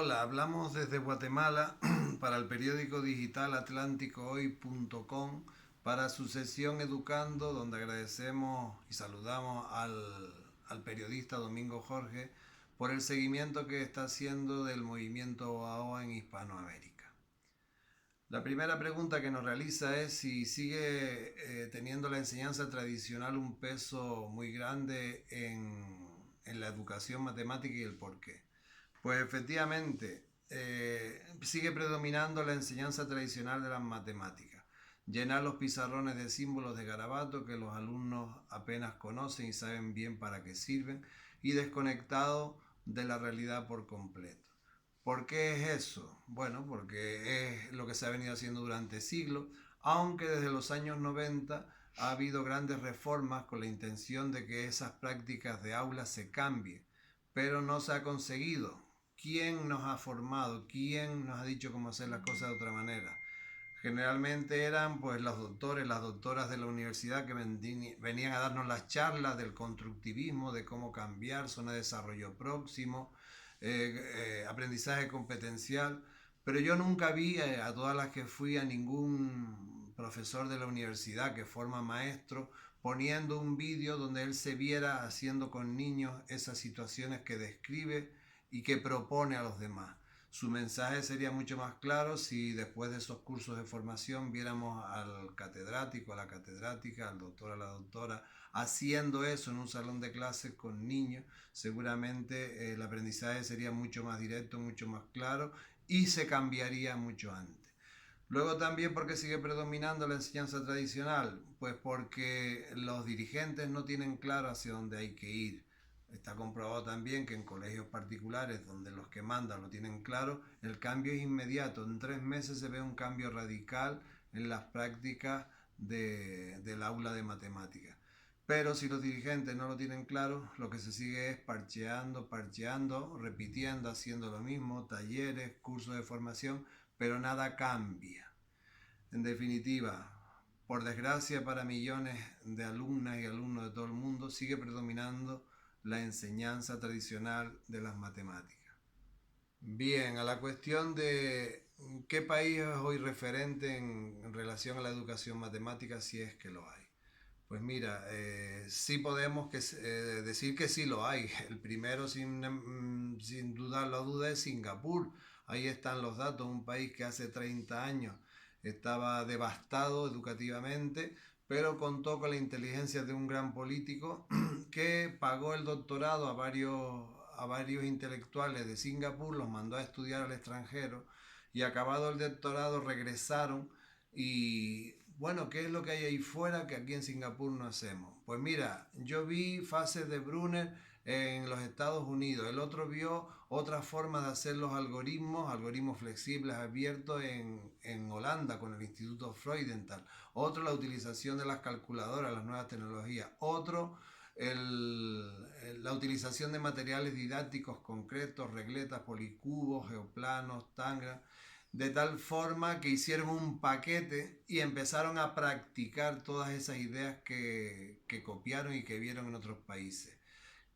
Hola, hablamos desde Guatemala para el periódico digital atlánticohoy.com para su sesión Educando, donde agradecemos y saludamos al periodista Domingo Jorge por el seguimiento que está haciendo del movimiento OAOA en Hispanoamérica. La primera pregunta que nos realiza es si sigue teniendo la enseñanza tradicional un peso muy grande en la educación matemática y el por qué. Pues efectivamente, sigue predominando la enseñanza tradicional de las matemáticas. Llenar los pizarrones de símbolos de garabato que los alumnos apenas conocen y saben bien para qué sirven, y desconectado de la realidad por completo. ¿Por qué es eso? Bueno, porque es lo que se ha venido haciendo durante siglos, aunque desde los años 90 ha habido grandes reformas con la intención de que esas prácticas de aula se cambien, pero no se ha conseguido. ¿Quién nos ha formado? ¿Quién nos ha dicho cómo hacer las cosas de otra manera? Generalmente eran pues los doctores, las doctoras de la universidad que venían a darnos las charlas del constructivismo, de cómo cambiar, zona de desarrollo próximo, aprendizaje competencial, pero yo nunca vi a todas las que fui a ningún profesor de la universidad que forma maestro poniendo un vídeo donde él se viera haciendo con niños esas situaciones que describe y que propone a los demás. Su mensaje sería mucho más claro si después de esos cursos de formación viéramos al catedrático, a la catedrática, al doctor, a la doctora, haciendo eso en un salón de clases con niños. Seguramente el aprendizaje sería mucho más directo, mucho más claro y se cambiaría mucho antes. Luego también porque sigue predominando la enseñanza tradicional, pues porque los dirigentes no tienen claro hacia dónde hay que ir. Está comprobado también que en colegios particulares donde los que mandan lo tienen claro, el cambio es inmediato. En 3 meses se ve un cambio radical en las prácticas del aula de matemáticas. Pero si los dirigentes no lo tienen claro, lo que se sigue es parcheando, repitiendo, haciendo lo mismo, talleres, cursos de formación, pero nada cambia. En definitiva, por desgracia para millones de alumnas y alumnos de todo el mundo, sigue predominando la enseñanza tradicional de las matemáticas. Bien, a la cuestión de qué país es hoy referente en relación a la educación matemática, si es que lo hay. Pues mira, sí podemos decir que sí lo hay. El primero, sin dudar la duda, es Singapur. Ahí están los datos, un país que hace 30 años estaba devastado educativamente, pero contó con la inteligencia de un gran político que pagó el doctorado a varios intelectuales de Singapur, los mandó a estudiar al extranjero y acabado el doctorado regresaron y bueno, ¿qué es lo que hay ahí fuera que aquí en Singapur no hacemos? Pues mira, yo vi fases de Brunner en los Estados Unidos, el otro vio otra forma de hacer los algoritmos flexibles abiertos en Holanda con el Instituto Freudenthal, otro la utilización de las calculadoras, las nuevas tecnologías, otro la utilización de materiales didácticos concretos, regletas, policubos, geoplanos, tangram, de tal forma que hicieron un paquete y empezaron a practicar todas esas ideas que copiaron y que vieron en otros países.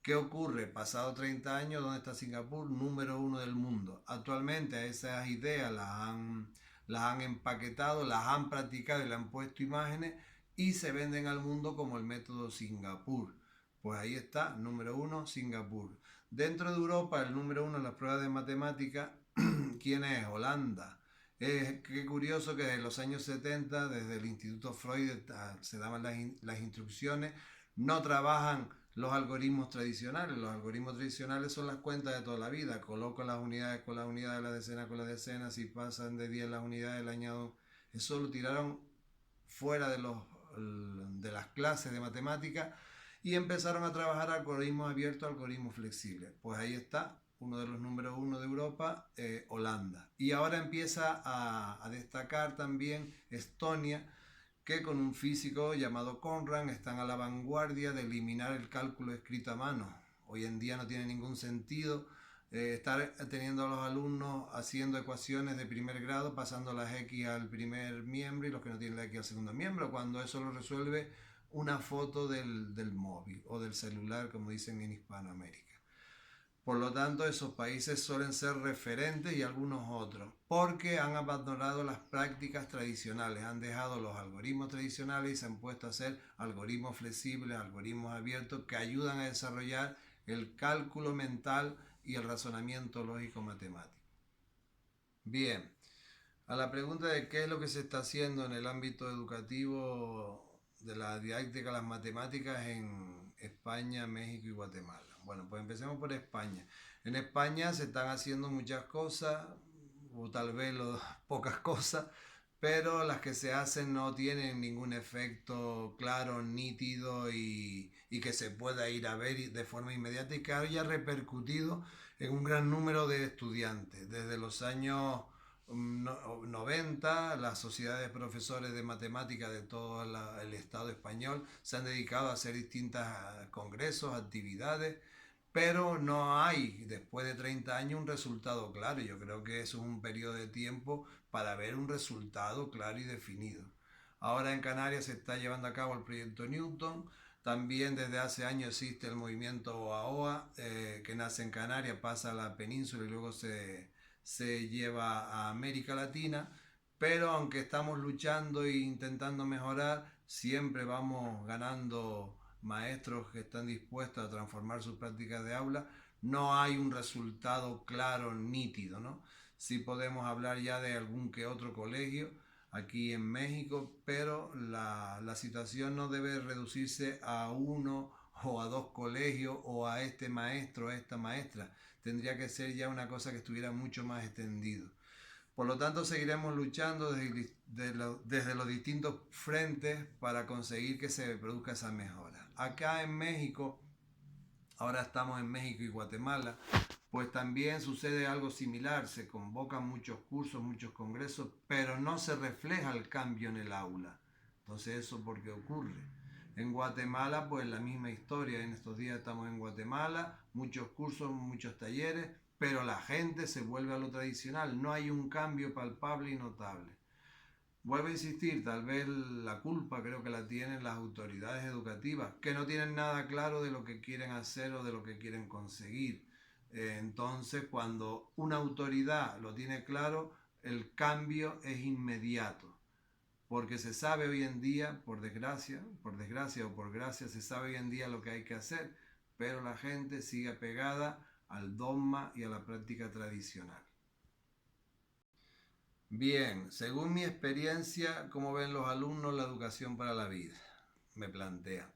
¿Qué ocurre? Pasado 30 años, ¿dónde está Singapur? Número 1 del mundo. Actualmente esas ideas las han empaquetado, las han practicado y le han puesto imágenes y se venden al mundo como el método Singapur. Pues ahí está, número 1, Singapur. Dentro de Europa, el número 1 en las pruebas de matemática, ¿quién es? Holanda. Qué curioso que desde los años 70, desde el Instituto Freud, se daban las instrucciones, no trabajan los algoritmos tradicionales. Los algoritmos tradicionales son las cuentas de toda la vida. Coloco las unidades con las unidades, la decena con la decena, si pasan de 10 las unidades, le añado. Eso lo tiraron fuera de las clases de matemática y empezaron a trabajar algoritmos abiertos, algoritmos flexibles. Pues ahí está, uno de los números 1 de Europa, Holanda. Y ahora empieza a destacar también Estonia, que con un físico llamado Conran están a la vanguardia de eliminar el cálculo escrito a mano. Hoy en día no tiene ningún sentido estar teniendo a los alumnos haciendo ecuaciones de primer grado, pasando las X al primer miembro y los que no tienen la X al segundo miembro, cuando eso lo resuelve una foto del móvil o del celular, como dicen en Hispanoamérica. Por lo tanto, esos países suelen ser referentes y algunos otros, porque han abandonado las prácticas tradicionales, han dejado los algoritmos tradicionales y se han puesto a hacer algoritmos flexibles, algoritmos abiertos que ayudan a desarrollar el cálculo mental y el razonamiento lógico matemático. Bien, a la pregunta de qué es lo que se está haciendo en el ámbito educativo de la didáctica, las matemáticas en España, México y Guatemala. Bueno, pues empecemos por España. En España se están haciendo muchas cosas, o tal vez pocas cosas, pero las que se hacen no tienen ningún efecto claro, nítido y que se pueda ir a ver de forma inmediata y que haya repercutido en un gran número de estudiantes. Desde los años 90, las sociedades de profesores de matemáticas de todo el Estado español se han dedicado a hacer distintos congresos, actividades, pero no hay, después de 30 años, un resultado claro. Yo creo que eso es un periodo de tiempo para ver un resultado claro y definido. Ahora en Canarias se está llevando a cabo el proyecto Newton. También desde hace años existe el movimiento OAOA, que nace en Canarias, pasa a la península y luego se lleva a América Latina. Pero aunque estamos luchando e intentando mejorar, siempre vamos ganando maestros que están dispuestos a transformar sus prácticas de aula. No hay un resultado claro, nítido, ¿no? Sí podemos hablar ya de algún que otro colegio aquí en México, pero la situación no debe reducirse a uno o a dos colegios o a este maestro o a esta maestra. Tendría que ser ya una cosa que estuviera mucho más extendido. Por lo tanto, seguiremos luchando desde los distintos frentes para conseguir que se produzca esa mejora. Acá en México, ahora estamos en México y Guatemala, pues también sucede algo similar. Se convocan muchos cursos, muchos congresos, pero no se refleja el cambio en el aula. Entonces, ¿eso por qué ocurre? En Guatemala, pues la misma historia. En estos días estamos en Guatemala, muchos cursos, muchos talleres, pero la gente se vuelve a lo tradicional. No hay un cambio palpable y notable. Vuelvo a insistir, tal vez la culpa creo que la tienen las autoridades educativas, que no tienen nada claro de lo que quieren hacer o de lo que quieren conseguir. Entonces, cuando una autoridad lo tiene claro, el cambio es inmediato. Porque se sabe hoy en día, por desgracia o por gracia, se sabe hoy en día lo que hay que hacer, pero la gente sigue pegada al dogma y a la práctica tradicional. Bien, según mi experiencia, ¿cómo ven los alumnos la educación para la vida? Me plantea.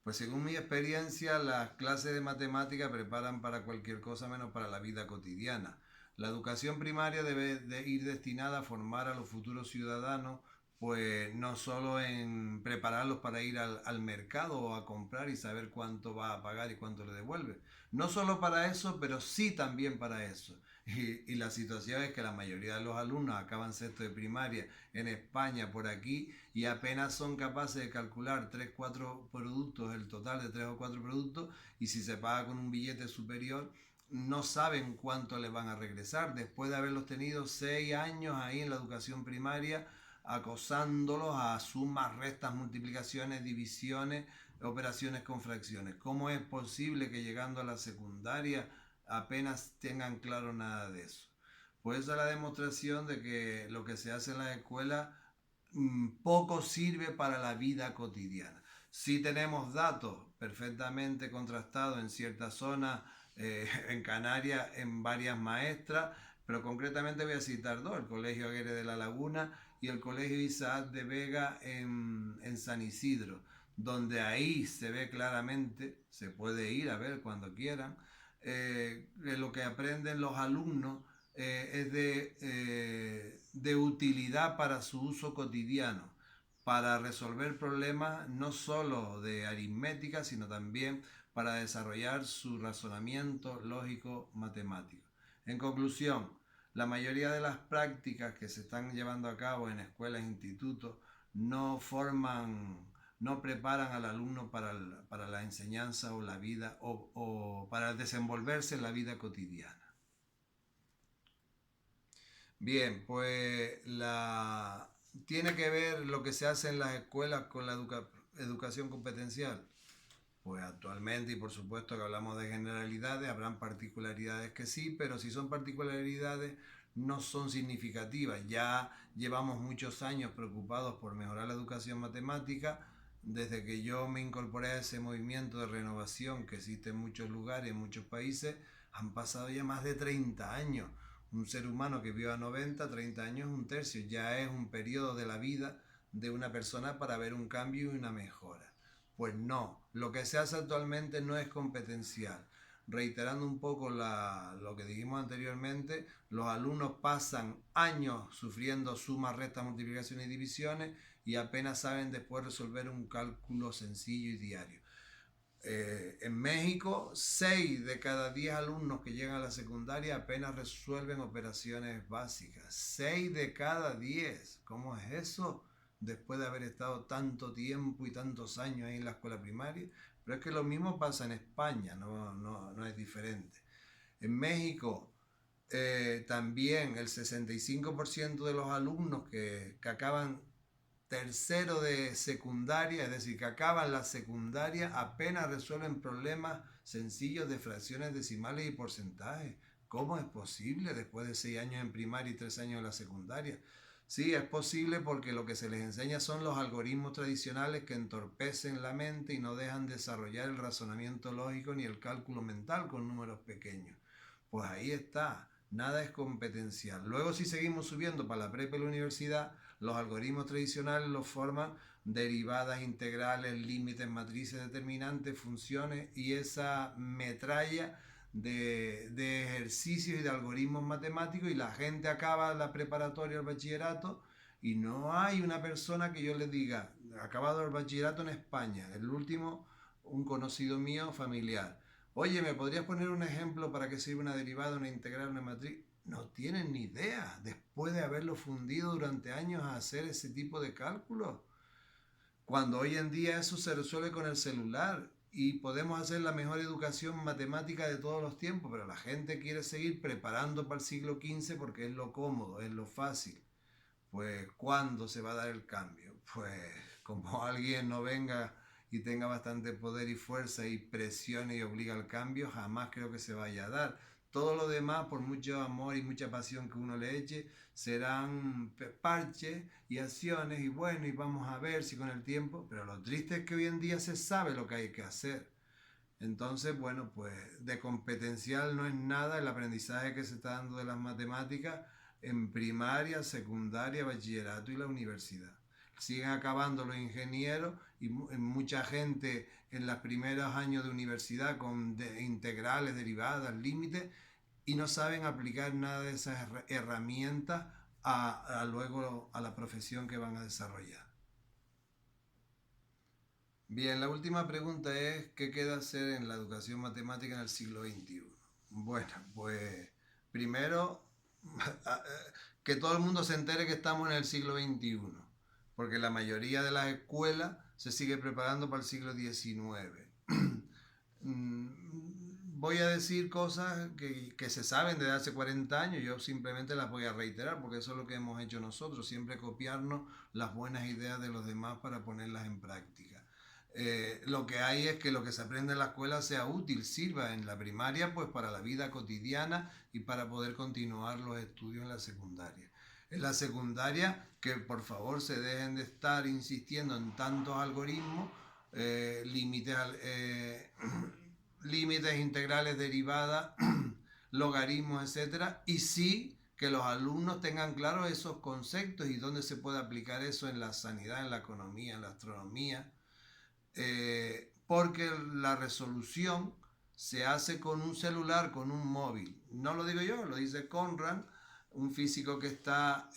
Pues según mi experiencia, las clases de matemática preparan para cualquier cosa menos para la vida cotidiana. La educación primaria debe de ir destinada a formar a los futuros ciudadanos, pues no solo en prepararlos para ir al mercado o a comprar y saber cuánto va a pagar y cuánto le devuelve. No solo para eso, pero sí también para eso. Y la situación es que la mayoría de los alumnos acaban sexto de primaria en España, por aquí, y apenas son capaces de calcular 3 4 productos, el total de 3 o 4 productos, y si se paga con un billete superior, no saben cuánto les van a regresar, después de haberlos tenido 6 años ahí en la educación primaria, acosándolos a sumas, restas, multiplicaciones, divisiones, operaciones con fracciones. ¿Cómo es posible que llegando a la secundaria apenas tengan claro nada de eso? Pues esa es la demostración de que lo que se hace en la escuela poco sirve para la vida cotidiana. Sí tenemos datos perfectamente contrastados en ciertas zonas, en Canarias, en varias maestras, pero concretamente voy a citar dos: el Colegio Aguirre de la Laguna y el Colegio Isaac de Vega en San Isidro, donde ahí se ve claramente, se puede ir a ver cuando quieran, lo que aprenden los alumnos es de utilidad para su uso cotidiano, para resolver problemas no solo de aritmética, sino también para desarrollar su razonamiento lógico matemático. En conclusión, la mayoría de las prácticas que se están llevando a cabo en escuelas e institutos no preparan al alumno para la enseñanza o la vida o para desenvolverse en la vida cotidiana. Bien, pues tiene que ver lo que se hace en las escuelas con la educación competencial. Pues actualmente, y por supuesto que hablamos de generalidades, habrán particularidades que sí, pero si son particularidades no son significativas. Ya llevamos muchos años preocupados por mejorar la educación matemática. Desde que yo me incorporé a ese movimiento de renovación que existe en muchos lugares, en muchos países, han pasado ya más de 30 años. Un ser humano que vive a 90, 30 años, un tercio, ya es un periodo de la vida de una persona para ver un cambio y una mejora. Pues no, lo que se hace actualmente no es competencial. Reiterando un poco lo que dijimos anteriormente, los alumnos pasan años sufriendo sumas, restas, multiplicaciones y divisiones y apenas saben después resolver un cálculo sencillo y diario. En México, 6 de cada 10 alumnos que llegan a la secundaria apenas resuelven operaciones básicas. 6 de cada 10. ¿Cómo es eso? Después de haber estado tanto tiempo y tantos años ahí en la escuela primaria. Pero es que lo mismo pasa en España, no es diferente. En México, también el 65% de los alumnos que acaban tercero de secundaria, es decir, que acaban la secundaria, apenas resuelven problemas sencillos de fracciones decimales y porcentajes. ¿Cómo es posible después de 6 años en primaria y 3 años en la secundaria? Sí, es posible porque lo que se les enseña son los algoritmos tradicionales que entorpecen la mente y no dejan desarrollar el razonamiento lógico ni el cálculo mental con números pequeños. Pues ahí está, nada es competencial. Luego si seguimos subiendo para la prepa y la universidad, los algoritmos tradicionales los forman derivadas, integrales, límites, matrices determinantes, funciones y esa metralla de ejercicios y de algoritmos matemáticos y la gente acaba la preparatoria, el bachillerato y no hay una persona que yo le diga, acabado el bachillerato en España, el último, un conocido mío familiar. Oye, ¿me podrías poner un ejemplo para qué sirve una derivada, una integral, una matriz? No tienen ni idea, después de haberlo fundido durante años a hacer ese tipo de cálculos. Cuando hoy en día eso se resuelve con el celular y podemos hacer la mejor educación matemática de todos los tiempos, pero la gente quiere seguir preparando para el siglo XV porque es lo cómodo, es lo fácil. Pues, ¿cuándo se va a dar el cambio? Pues, como alguien no venga y tenga bastante poder y fuerza y presione y obliga al cambio, jamás creo que se vaya a dar. Todo lo demás, por mucho amor y mucha pasión que uno le eche, serán parches y acciones y bueno, y vamos a ver si con el tiempo, pero lo triste es que hoy en día se sabe lo que hay que hacer. Entonces, bueno, pues de competencial no es nada el aprendizaje que se está dando de las matemáticas en primaria, secundaria, bachillerato y la universidad. Siguen acabando los ingenieros y mucha gente en los primeros años de universidad con integrales, derivadas, límites y no saben aplicar nada de esas herramientas luego a la profesión que van a desarrollar. Bien, la última pregunta es, ¿qué queda hacer en la educación matemática en el siglo XXI? Bueno, pues primero, que todo el mundo se entere que estamos en el siglo XXI, porque la mayoría de las escuelas se sigue preparando para el siglo XIX. Voy a decir cosas que se saben desde hace 40 años, yo simplemente las voy a reiterar, porque eso es lo que hemos hecho nosotros, siempre copiarnos las buenas ideas de los demás para ponerlas en práctica. Lo que hay es que lo que se aprende en la escuela sea útil, sirva en la primaria pues para la vida cotidiana y para poder continuar los estudios en la secundaria. En la secundaria que por favor se dejen de estar insistiendo en tantos algoritmos, límites, límites integrales, derivadas, logaritmos, etcétera, y sí que los alumnos tengan claros esos conceptos y dónde se puede aplicar eso en la sanidad, en la economía, en la astronomía. Porque la resolución se hace con un celular, con un móvil. No lo digo yo, lo dice Conrad, un físico que está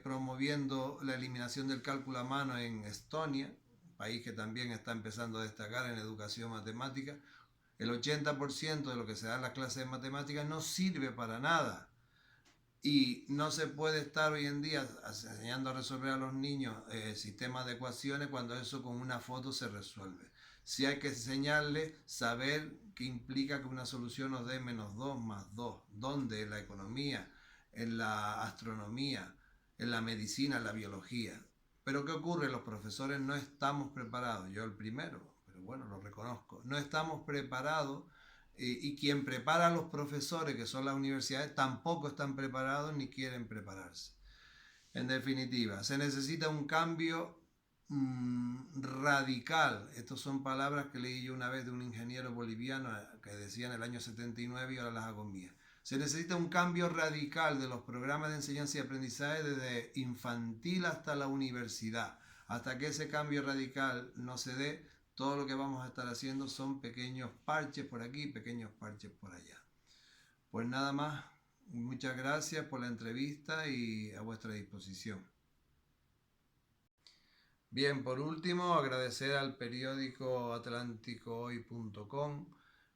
promoviendo la eliminación del cálculo a mano en Estonia, país que también está empezando a destacar en educación matemática. El 80% de lo que se da en las clases de matemáticas no sirve para nada. Y no se puede estar hoy en día enseñando a resolver a los niños sistemas de ecuaciones cuando eso con una foto se resuelve. Sí hay que enseñarles saber qué implica que una solución nos dé -2 más 2. ¿Dónde? En la economía, en la astronomía, en la medicina, en la biología. Pero ¿qué ocurre? Los profesores no estamos preparados, yo el primero. Pero bueno, lo reconozco, no estamos preparados y quien prepara a los profesores, que son las universidades, tampoco están preparados ni quieren prepararse. En definitiva, se necesita un cambio radical. Estas son palabras que leí yo una vez de un ingeniero boliviano que decía en el año 79 y ahora las hago mías. Se necesita un cambio radical de los programas de enseñanza y aprendizaje desde infantil hasta la universidad. Hasta que ese cambio radical no se dé, todo lo que vamos a estar haciendo son pequeños parches por aquí, pequeños parches por allá. Pues nada más, muchas gracias por la entrevista y a vuestra disposición. Bien, por último, agradecer al periódico atlánticohoy.com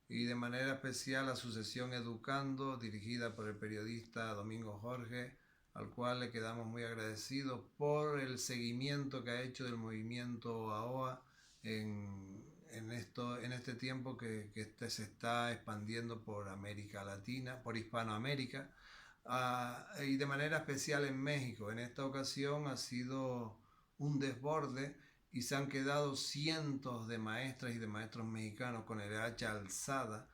y de manera especial a su sesión Educando, dirigida por el periodista Domingo Jorge, al cual le quedamos muy agradecidos por el seguimiento que ha hecho del movimiento AOA en este tiempo que se está expandiendo por América Latina, por Hispanoamérica, y de manera especial en México. En esta ocasión ha sido un desborde y se han quedado cientos de maestras y de maestros mexicanos con el hacha alzada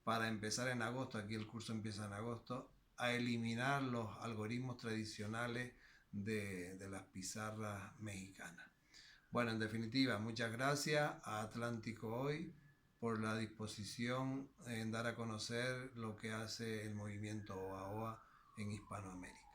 para empezar en agosto, aquí el curso empieza en agosto, a eliminar los algoritmos tradicionales de las pizarras mexicanas. Bueno, en definitiva, muchas gracias a Atlántico Hoy por la disposición en dar a conocer lo que hace el movimiento OAOA en Hispanoamérica.